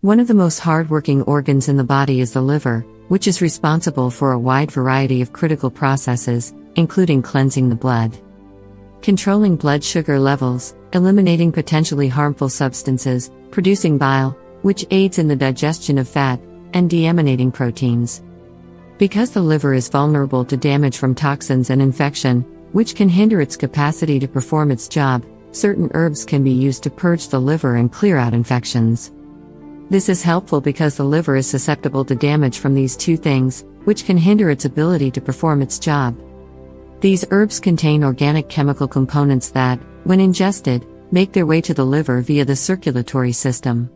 One of the most hard-working organs in the body is the liver, which is responsible for a wide variety of critical processes, including cleansing the blood, controlling blood sugar levels, eliminating potentially harmful substances, producing bile, which aids in the digestion of fat, and deaminating proteins. Because the liver is vulnerable to damage from toxins and infection, which can hinder its capacity to perform its job, certain herbs can be used to purge the liver and clear out infections. This is helpful because the liver is susceptible to damage from these two things, which can hinder its ability to perform its job. These herbs contain organic chemical components that, when ingested, make their way to the liver via the circulatory system.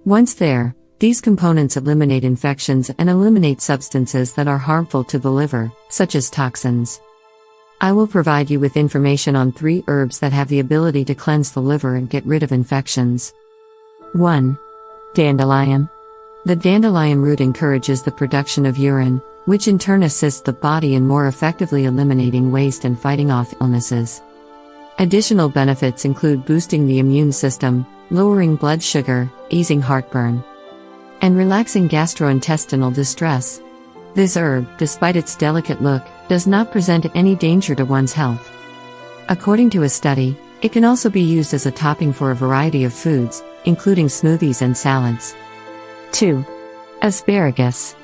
Once there, these components eliminate infections and eliminate substances that are harmful to the liver, such as toxins. I will provide you with information on 3 herbs that have the ability to cleanse the liver and get rid of infections. 1. Dandelion. The dandelion root encourages the production of urine, which in turn assists the body in more effectively eliminating waste and fighting off illnesses. Additional benefits include boosting the immune system, lowering blood sugar, easing heartburn, and relaxing gastrointestinal distress. This herb, despite its delicate look, does not present any danger to one's health. According to a study, it can also be used as a topping for a variety of foods, including smoothies and salads. 2. Asparagus.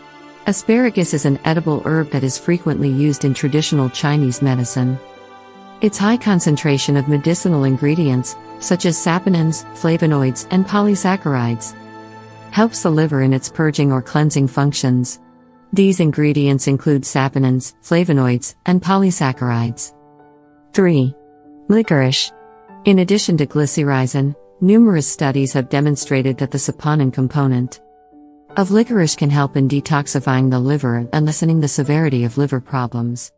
Asparagus is an edible herb that is frequently used in traditional Chinese medicine. Its high concentration of medicinal ingredients, such as saponins, flavonoids, and polysaccharides, helps the liver in its purging or cleansing functions. These ingredients include saponins, flavonoids, and polysaccharides. 3. Licorice. In addition to glycyrrhizin, numerous studies have demonstrated that the saponin component of licorice can help in detoxifying the liver and lessening the severity of liver problems.